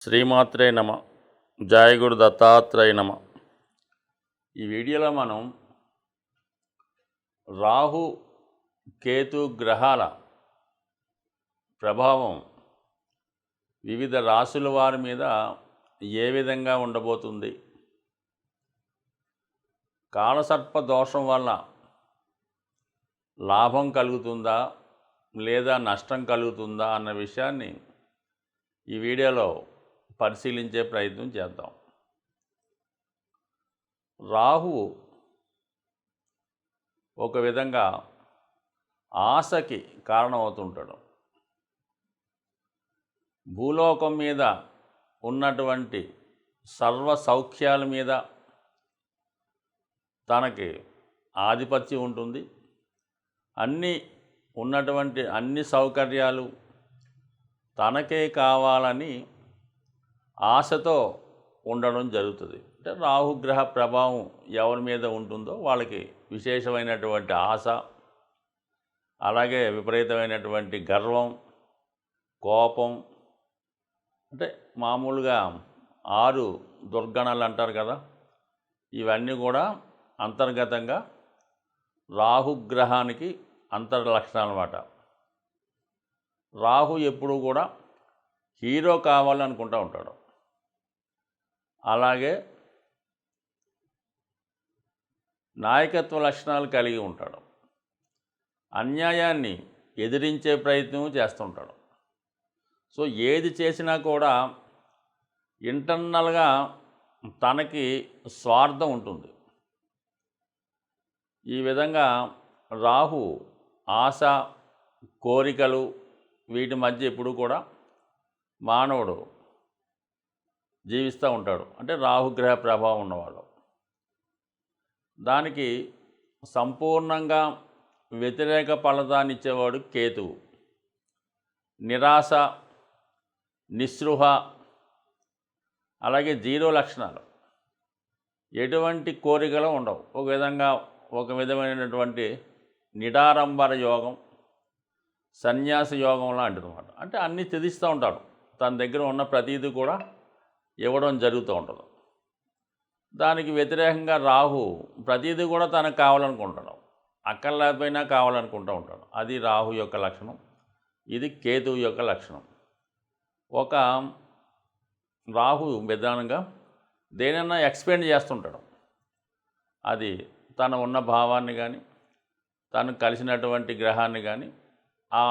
శ్రీమాత్రే నమ. జయ గురు దత్తాత్రేయ నమ. ఈ వీడియోలో మనం రాహు కేతు గ్రహాల ప్రభావం వివిధ రాశుల వారి మీద ఏ విధంగా ఉండబోతుంది, కాలసర్ప దోషం వల్ల లాభం కలుగుతుందా లేదా నష్టం కలుగుతుందా అన్న విషయాన్ని ఈ వీడియోలో పరిశీలించే ప్రయత్నం చేద్దాం. రాహువు ఒక విధంగా ఆశకి కారణమవుతుంటాడు. భూలోకం మీద ఉన్నటువంటి సర్వ సౌఖ్యాల మీద తనకి ఆధిపత్యం ఉంటుంది. ఉన్నటువంటి అన్ని సౌకర్యాలు తనకే కావాలని ఆశతో ఉండడం జరుగుతుంది. అంటే రాహుగ్రహ ప్రభావం ఎవరి మీద ఉంటుందో వాళ్ళకి విశేషమైనటువంటి ఆశ, అలాగే విపరీతమైనటువంటి గర్వం, కోపం, అంటే మామూలుగా 6 దుర్గణాలు అంటారు కదా, ఇవన్నీ కూడా అంతర్గతంగా రాహుగ్రహానికి అంతర్లక్షణాలు అన్నమాట. రాహు ఎప్పుడూ కూడా హీరో కావాలనుకుంటూ ఉంటాడు. అలాగే నాయకత్వ లక్షణాలు కలిగి ఉంటాడు. అన్యాయాన్ని ఎదిరించే ప్రయత్నం చేస్తుంటాడు. సో ఏది చేసినా కూడా ఇంటర్నల్గా తనకి స్వార్థం ఉంటుంది. ఈ విధంగా రాహు ఆశ, కోరికలు వీటి మధ్య ఎప్పుడు కూడా మానవుడు జీవిస్తూ ఉంటాడు. అంటే రాహుగ్రహ ప్రభావం ఉన్నవాడు. దానికి సంపూర్ణంగా వ్యతిరేక ఫలితాన్ని ఇచ్చేవాడు కేతువు. నిరాశ, నిస్పృహ, అలాగే 0 లక్షణాలు, ఎటువంటి కోరికలు ఉండవు. ఒక విధమైనటువంటి నిడారంబర యోగం, సన్యాస యోగం లాంటిది అన్నమాట. అంటే అన్నీ త్యజిస్తూ ఉంటాడు. తన దగ్గర ఉన్న ప్రతీది కూడా ఇవ్వడం జరుగుతూ ఉంటుంది. దానికి వ్యతిరేకంగా రాహు ప్రతీది కూడా తనకు కావాలనుకుంటాడు. అక్కర్లేకపోయినా కావాలనుకుంటూ ఉంటాడు. అది రాహు యొక్క లక్షణం. ఇది కేతువు యొక్క లక్షణం. ఒక రాహు విధానంగా దేనైనా ఎక్స్పెండ్ చేస్తుంటాడు. అది తను ఉన్న భావాన్ని కానీ, తను కలిసినటువంటి గ్రహాన్ని కానీ, ఆ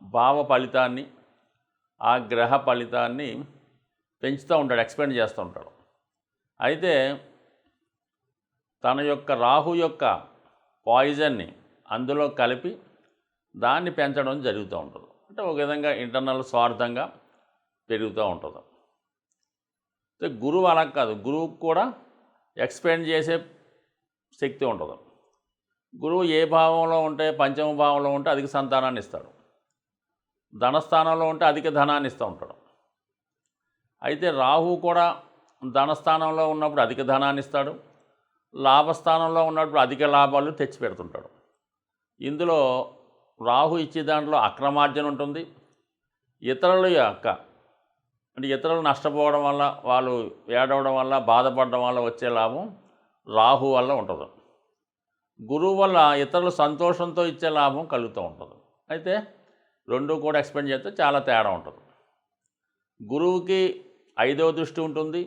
భావ ఫలితాన్ని, ఆ గ్రహ ఫలితాన్ని పెంచుతూ ఉంటాడు, ఎక్స్పెండ్ చేస్తూ ఉంటాడు. అయితే తన యొక్క రాహు యొక్క పాయిజన్ని అందులో కలిపి దాన్ని పెంచడం జరుగుతూ ఉంటుంది. అంటే ఒక విధంగా ఇంటర్నల్ స్వార్థంగా పెరుగుతూ ఉంటుంది. అయితే గురువు అలా కాదు. గురువుకు కూడా ఎక్స్పెండ్ చేసే శక్తి ఉంటుంది. గురువు ఏ భావంలో ఉంటే, పంచమ భావంలో ఉంటే అధిక సంతానాన్ని ఇస్తాడు. ధనస్థానంలో ఉంటే అధిక ధనాన్ని ఇస్తూ ఉంటాడు. అయితే రాహు కూడా ధనస్థానంలో ఉన్నప్పుడు అధిక ధనాన్ని ఇస్తాడు. లాభస్థానంలో ఉన్నప్పుడు అధిక లాభాలు తెచ్చిపెడుతుంటాడు. ఇందులో రాహు ఇచ్చే దాంట్లో అక్రమార్జన ఉంటుంది. ఇతరులు నష్టపోవడం వల్ల, వాళ్ళు ఏడవడం వల్ల, బాధపడడం వల్ల వచ్చే లాభం రాహు వల్ల ఉంటుంది. గురువు వల్ల ఇతరులు సంతోషంతో ఇచ్చే లాభం కలుగుతూ ఉంటుంది. అయితే రెండు కూడా ఎక్స్పెండ్ చేస్తే చాలా తేడా ఉంటుంది. గురువుకి 5వ దృష్టి ఉంటుంది,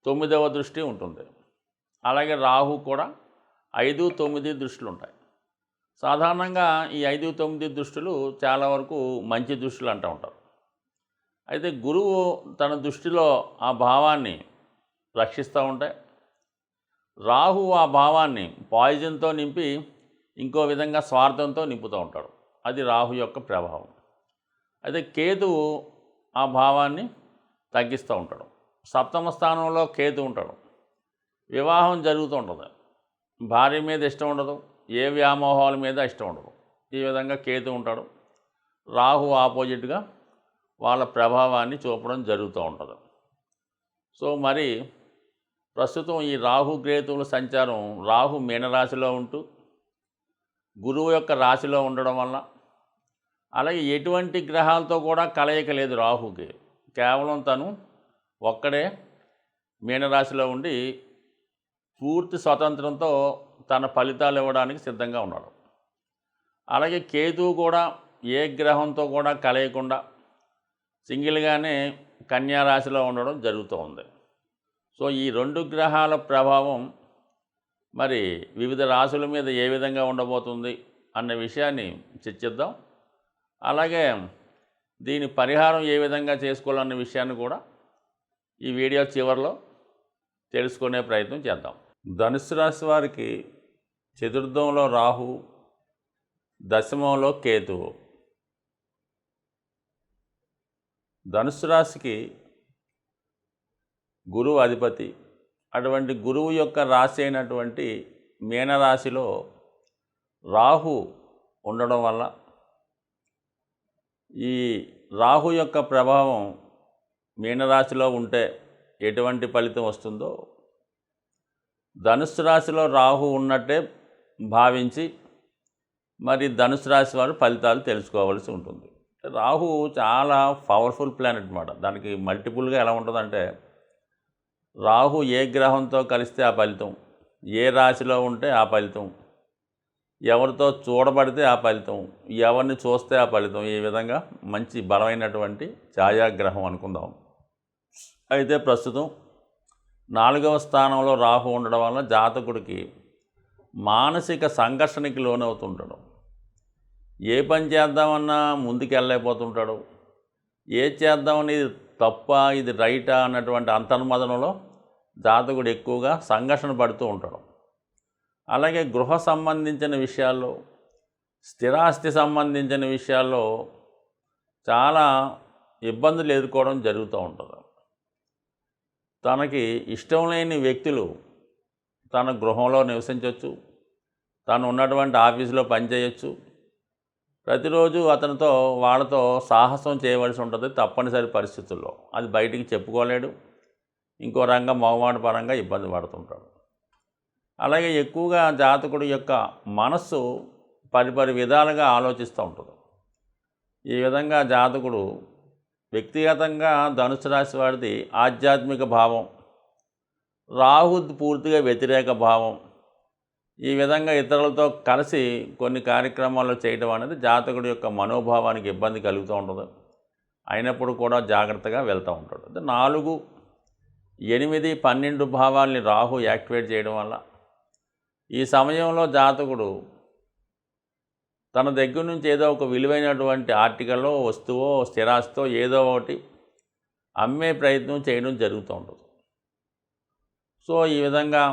9వ దృష్టి ఉంటుంది. అలాగే రాహు కూడా 5, 9 దృష్టిలు ఉంటాయి. సాధారణంగా ఈ 5, 9 దృష్టిలు చాలా వరకు మంచి దృష్టిలు అంటూ ఉంటారు. అయితే గురువు తన దృష్టిలో ఆ భావాన్ని రక్షిస్తూ ఉంటాయి. రాహు ఆ భావాన్ని పాయిజన్తో నింపి ఇంకో విధంగా స్వార్థంతో నింపుతూ ఉంటాడు. అది రాహు యొక్క ప్రభావం. అయితే కేతువు ఆ భావాన్ని తగ్గిస్తూ ఉంటాడు. సప్తమ స్థానంలో కేతు ఉంటాడు. వివాహం జరుగుతూ ఉంటుంది. భార్య మీద ఇష్టం ఉండదు, ఏ వ్యామోహాల మీద ఇష్టం ఉండదు. ఈ విధంగా కేతు ఉంటాడు. రాహు ఆపోజిట్గా వాళ్ళ ప్రభావాన్ని చూపడం జరుగుతూ ఉంటుంది. సో మరి ప్రస్తుతం ఈ రాహు కేతువుల సంచారం, రాహు మీనరాశిలో ఉంటూ గురువు యొక్క రాశిలో ఉండడం వల్ల, అలాగే ఎటువంటి గ్రహాలతో కూడా కలయిక లేదు రాహుకి. కేవలం తను ఒక్కడే మీనరాశిలో ఉండి పూర్తి స్వతంత్రంతో తన ఫలితాలు ఇవ్వడానికి సిద్ధంగా ఉన్నాడు. అలాగే కేతువు కూడా ఏ గ్రహంతో కూడా కలయకుండా సింగిల్గానే కన్యా రాశిలో ఉండడం జరుగుతూ ఉంది. సో ఈ 2 గ్రహాల ప్రభావం మరి వివిధ రాశుల మీద ఏ విధంగా ఉండబోతుంది అన్న విషయాన్ని చర్చిద్దాం. అలాగే దీని పరిహారం ఏ విధంగా చేసుకోవాలన్న విషయాన్ని కూడా ఈ వీడియో చివరిలో తెలుసుకునే ప్రయత్నం చేద్దాం. ధనుస్సు రాశి వారికి చతుర్థంలో రాహు, దశమంలో కేతువు. ధనుస్సు రాశికి గురువు అధిపతి. అటువంటి గురువు యొక్క రాశి అయినటువంటి మీనరాశిలో రాహు ఉండడం వల్ల ఈ రాహు యొక్క ప్రభావం మీనరాశిలో ఉంటే ఎటువంటి ఫలితం వస్తుందో ధనుస్సు రాశిలో రాహు ఉన్నట్టే భావించి మరి ధనుస్సు రాశి వారు ఫలితాలు తెలుసుకోవాల్సి ఉంటుంది. రాహు చాలా పవర్ఫుల్ ప్లానెట్ అన్నమాట. దానికి మల్టిపుల్గా ఎలా ఉంటుందంటే రాహు ఏ గ్రహంతో కలిస్తే ఆ ఫలితం, ఏ రాశిలో ఉంటే ఆ ఫలితం, ఎవరితో చూడబడితే ఆ ఫలితం, ఎవరిని చూస్తే ఆ ఫలితం, ఈ విధంగా మంచి బలమైనటువంటి ఛాయాగ్రహం అనుకుందాం. అయితే ప్రస్తుతం 4వ స్థానంలో రాహు ఉండడం వల్ల జాతకుడికి మానసిక సంఘర్షణకి లోనవుతుంటాడు. ఏ పని చేద్దామన్నా ముందుకు వెళ్ళలేకపోతుంటాడు. ఏది చేద్దామని ఇది తప్ప ఇది రైటా అన్నటువంటి అంతర్మదనంలో జాతకుడు ఎక్కువగా సంఘర్షణ పడుతూ ఉంటాడు. అలాగే గృహ సంబంధించిన విషయాల్లో, స్థిరాస్తి సంబంధించిన విషయాల్లో చాలా ఇబ్బందులు ఎదుర్కోవడం జరుగుతూ ఉంటుంది. తనకి ఇష్టం లేని వ్యక్తులు తన గృహంలో నివసించవచ్చు, తను ఉన్నటువంటి ఆఫీసులో పనిచేయచ్చు. ప్రతిరోజు అతనితో వాళ్ళతో సాహసం చేయవలసి ఉంటుంది తప్పనిసరి పరిస్థితుల్లో. అది బయటికి చెప్పుకోలేడు. ఇంకో రంగం మొహమాట పరంగా ఇబ్బంది పడుతుంటాడు. అలాగే ఎక్కువగా జాతకుడి యొక్క మనస్సు పరిపరి విధాలుగా ఆలోచిస్తూ ఉంటుంది. ఈ విధంగా జాతకుడు వ్యక్తిగతంగా ధనుసు రాశి వాడిది ఆధ్యాత్మిక భావం, రాహు పూర్తిగా వ్యతిరేక భావం. ఈ విధంగా ఇతరులతో కలిసి కొన్ని కార్యక్రమాలు చేయడం అనేది జాతకుడి యొక్క మనోభావానికి ఇబ్బంది కలుగుతూ ఉంటుంది. అయినప్పుడు కూడా జాగ్రత్తగా వెళ్తూ ఉంటాడు. 4, 8, 12 భావాల్ని రాహు యాక్టివేట్ చేయడం వల్ల ఈ సమయంలో జాతకుడు తన దగ్గర నుంచి ఏదో ఒక విలువైనటువంటి ఆర్టికల్లో, వస్తువో, స్థిరాస్తో ఏదో ఒకటి అమ్మే ప్రయత్నం చేయడం జరుగుతూ ఉంటుంది. సో ఈ విధంగా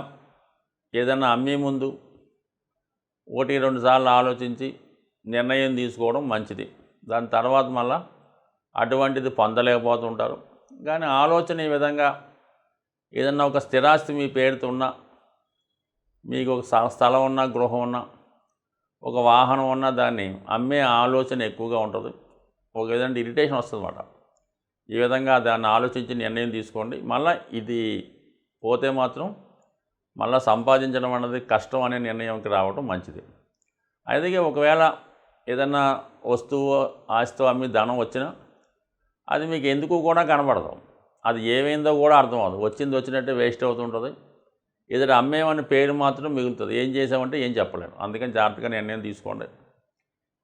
ఏదైనా అమ్మే ముందు 1-2 సార్లు ఆలోచించి నిర్ణయం తీసుకోవడం మంచిది. దాని తర్వాత మళ్ళా అటువంటిది పొందలేకపోతుంటారు. కానీ ఆలోచన ఈ విధంగా ఏదన్నా ఒక స్థిరాస్తి మీ పేరుతో ఉన్నా, మీకు ఒక స్థలం ఉన్నా, గృహం ఉన్నా, ఒక వాహనం ఉన్నా దాన్ని అమ్మే ఆలోచన ఎక్కువగా ఉంటుంది. ఒక విధంగా ఇరిటేషన్ వస్తుంది అన్నమాట. ఈ విధంగా దాన్ని ఆలోచించి నిర్ణయం తీసుకోండి. మళ్ళీ ఇది పోతే మాత్రం మళ్ళీ సంపాదించడం అన్నది కష్టం అనే నిర్ణయంకి రావడం మంచిది. అయితే ఒకవేళ ఏదన్నా వస్తువు, ఆస్తి అమ్మి ధనం వచ్చినా అది మీకు ఎందుకు కూడా కనబడదు. అది ఏమైందో కూడా అర్థం అవ్వదు. వచ్చింది వచ్చినట్టే వేస్ట్ అవుతుంటుంది. ఏదైనా అమ్మేమని పేరు మాత్రం మిగులుతుంది. ఏం చేసామంటే ఏం చెప్పలేము. అందుకని జాగ్రత్తగా నిర్ణయం తీసుకోండి.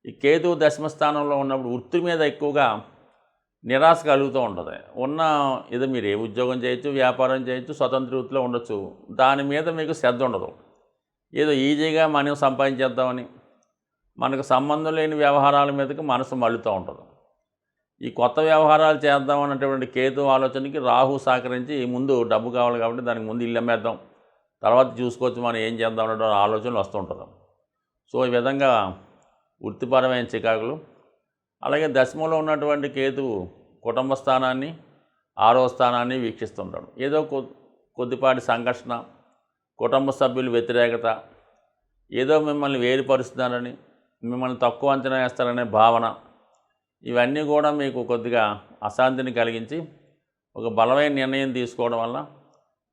ఈ కేతువు దశమ స్థానంలో ఉన్నప్పుడు వృత్తి మీద ఎక్కువగా నిరాశ కలుగుతూ ఉంటుంది. ఏదో మీరు ఏ ఉద్యోగం చేయొచ్చు, వ్యాపారం చేయొచ్చు, స్వతంత్ర వృత్తిలో ఉండొచ్చు, దాని మీద మీకు శ్రద్ధ ఉండదు. ఏదో ఈజీగా మనం సంపాదించేద్దామని మనకు సంబంధం లేని వ్యవహారాల మీదకి మనసు మళ్ళుతూ ఉంటుంది. ఈ కొత్త వ్యవహారాలు చేద్దామన్నటువంటి కేతు ఆలోచనకి రాహు సహకరించి ముందు డబ్బు కావాలి కాబట్టి దానికి ముందు ఇల్లు అమ్మేద్దాం, తర్వాత చూసుకోవచ్చు మనం ఏం చేద్దాం అనే ఆలోచనలు వస్తుంటుంది. సో ఈ విధంగా వృత్తిపరమైన చికాకులు. అలాగే దశమంలో ఉన్నటువంటి కేతువు కుటుంబ స్థానాన్ని, 6వ స్థానాన్ని వీక్షిస్తుంటాడు. ఏదో కొద్దిపాటి సంఘర్షణ, కుటుంబ సభ్యులు వ్యతిరేకత, ఏదో మిమ్మల్ని వేరుపరుస్తున్నారని, మిమ్మల్ని తక్కువ అంచనా వేస్తారనే భావన, ఇవన్నీ కూడా మీకు కొద్దిగా అశాంతిని కలిగించి ఒక బలమైన నిర్ణయం తీసుకోవడం వల్ల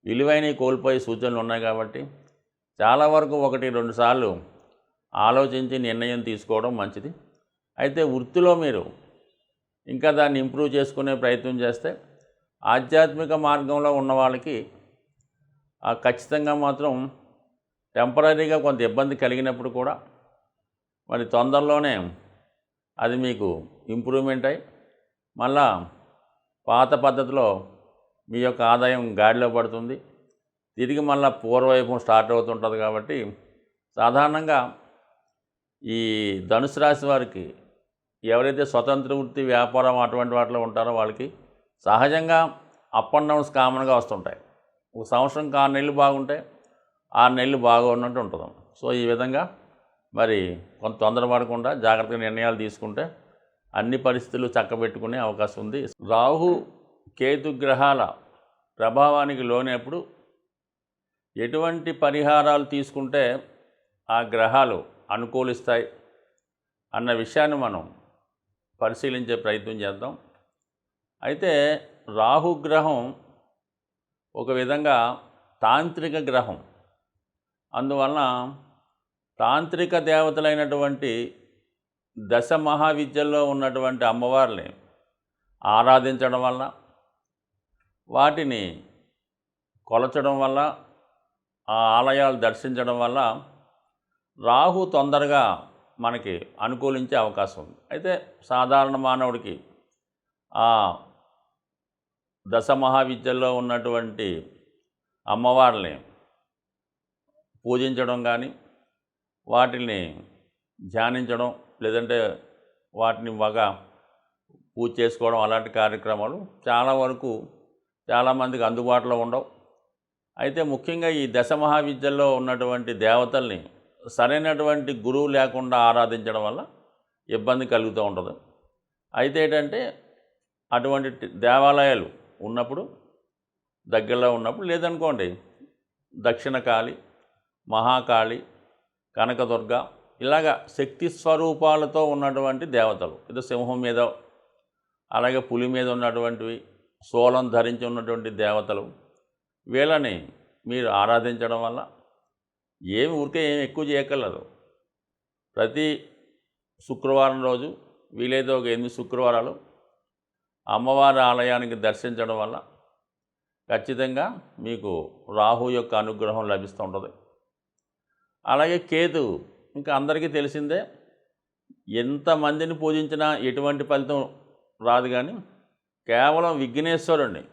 విలువైనవి కోల్పోయే సూచనలు ఉన్నాయి. కాబట్టి చాలా వరకు 1-2 సార్లు ఆలోచించి నిర్ణయం తీసుకోవడం మంచిది. అయితే వృత్తిలో మీరు ఇంకా దాన్ని ఇంప్రూవ్ చేసుకునే ప్రయత్నం చేస్తే ఆధ్యాత్మిక మార్గంలో ఉన్న వాళ్ళకి ఖచ్చితంగా మాత్రం టెంపరీగా కొంత ఇబ్బంది కలిగినప్పుడు కూడా మరి తొందరలోనే అది మీకు ఇంప్రూవ్మెంట్ అయ్యి మళ్ళా పాత పద్ధతిలో మీ యొక్క ఆదాయం గాడిలో పడుతుంది, తిరిగి మళ్ళీ పూర్వవైపు స్టార్ట్ అవుతుంటుంది. కాబట్టి సాధారణంగా ఈ ధనుసు రాశి వారికి ఎవరైతే స్వతంత్ర వృత్తి వ్యాపారం అటువంటి వాటిలో ఉంటారో వాళ్ళకి సహజంగా అప్ అండ్ డౌన్స్ కామన్గా వస్తుంటాయి. ఒక సంవత్సరంకి 6 నెలలు బాగుంటాయి, 6 నెలలు బాగున్నట్టు ఉంటుంది. సో ఈ విధంగా మరి కొంత తొందరపడకుండా జాగ్రత్తగా నిర్ణయాలు తీసుకుంటే అన్ని పరిస్థితులు చక్కబెట్టుకునే అవకాశం ఉంది. రాహు కేతు గ్రహాల ప్రభావానికి లోనప్పుడు ఎటువంటి పరిహారాలు తీసుకుంటే ఆ గ్రహాలు అనుకూలిస్తాయి అన్న విషయాన్ని మనం పరిశీలించే ప్రయత్నం చేద్దాం. అయితే రాహుగ్రహం ఒక విధంగా తాంత్రిక గ్రహం. అందువలన తాంత్రిక దేవతలైనటువంటి దశ మహావిద్యల్లో ఉన్నటువంటి అమ్మవారిని ఆరాధించడం వల్ల, వాటిని కొలచడం వల్ల, ఆ ఆలయాలు దర్శించడం వల్ల రాహు తొందరగా మనకి అనుకూలించే అవకాశం ఉంది. అయితే సాధారణ మానవుడికి ఆ దశ మహావిద్యల్లో ఉన్నటువంటి అమ్మవారిని పూజించడం కానీ, వాటిని ధ్యానించడం, లేదంటే వాటిని బాగా పూజ చేసుకోవడం, అలాంటి కార్యక్రమాలు చాలా వరకు చాలామందికి అందుబాటులో ఉండవు. అయితే ముఖ్యంగా ఈ దశ మహావిద్యల్లో ఉన్నటువంటి దేవతల్ని సరైనటువంటి గురువు లేకుండా ఆరాధించడం వల్ల ఇబ్బంది కలుగుతూ ఉంటుంది. అయితే ఏంటంటే అటువంటి దేవాలయాలు ఉన్నప్పుడు, దగ్గరలో ఉన్నప్పుడు, లేదనుకోండి దక్షిణ కాళి, మహాకాళి, కనకదుర్గ ఇలాగా శక్తి స్వరూపాలతో ఉన్నటువంటి దేవతలు, ఇది సింహం మీద అలాగే పులి మీద ఉన్నటువంటివి, శూలం ధరించి ఉన్నటువంటి దేవతలు, వీళ్ళని మీరు ఆరాధించడం వల్ల ఏమి ఎక్కువ చేయక్కర్లేదు. ప్రతి శుక్రవారం రోజు వీలైతే ఒక 8 శుక్రవారాలు అమ్మవారి ఆలయానికి దర్శించడం వల్ల ఖచ్చితంగా మీకు రాహు యొక్క అనుగ్రహం లభిస్తూ ఉంటుంది. అలాగే కేతు ఇంకా అందరికీ తెలిసిందే, ఎంతమందిని పూజించినా ఎటువంటి ఫలితం రాదు. కానీ కేవలం విఘ్నేశ్వరుణ్ణి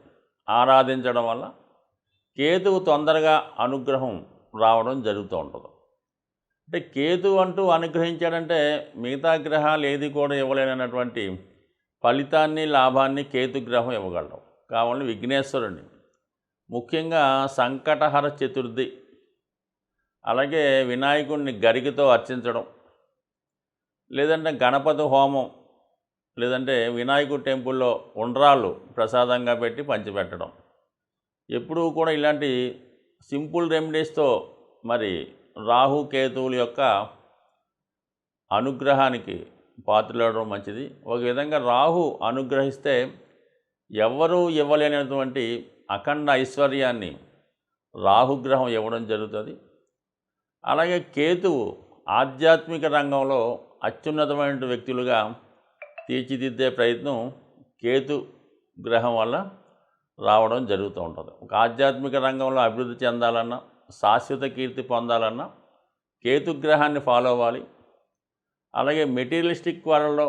ఆరాధించడం వల్ల కేతువు తొందరగా అనుగ్రహం రావడం జరుగుతూ ఉంటుంది. అంటే కేతు అంటూ అనుగ్రహించాడంటే మిగతా గ్రహాలు ఏది కూడా ఇవ్వలేనటువంటి ఫలితాన్ని, లాభాన్ని కేతుగ్రహం ఇవ్వగలడం. కావాలని విఘ్నేశ్వరుణ్ణి, ముఖ్యంగా సంకటహర చతుర్థి, అలాగే వినాయకుడిని గరికతో అర్చించడం, లేదంటే గణపతి హోమం, లేదంటే వినాయకుడి టెంపుల్లో ఉండ్రాళ్ళు ప్రసాదంగా పెట్టి పంచిపెట్టడం, ఎప్పుడూ కూడా ఇలాంటి సింపుల్ రెమెడీస్తో మరి రాహు కేతువుల యొక్క అనుగ్రహానికి పాత్రలవడం మంచిది. ఒక విధంగా రాహు అనుగ్రహిస్తే ఎవ్వరూ ఇవ్వలేనటువంటి అఖండ ఐశ్వర్యాన్ని రాహుగ్రహం ఇవ్వడం జరుగుతుంది. అలాగే కేతువు ఆధ్యాత్మిక రంగంలో అత్యున్నతమైన వ్యక్తులుగా తీర్చిదిద్దే ప్రయత్నం కేతు గ్రహం వల్ల రావడం జరుగుతూ ఉంటుంది. ఒక ఆధ్యాత్మిక రంగంలో అభివృద్ధి చెందాలన్నా, శాశ్వత కీర్తి పొందాలన్నా కేతుగ్రహాన్ని ఫాలో అవ్వాలి. అలాగే మెటీరియలిస్టిక్ వరల్డ్లో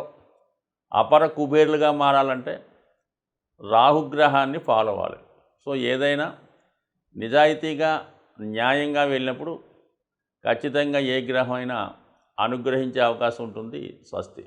అపర కుబేర్లుగా మారాలంటే రాహుగ్రహాన్ని ఫాలో అవ్వాలి. సో ఏదైనా నిజాయితీగా, న్యాయంగా వెళ్ళినప్పుడు ఖచ్చితంగా ఏ గ్రహం అయినా అనుగ్రహించే అవకాశం ఉంటుంది. స్వస్తి.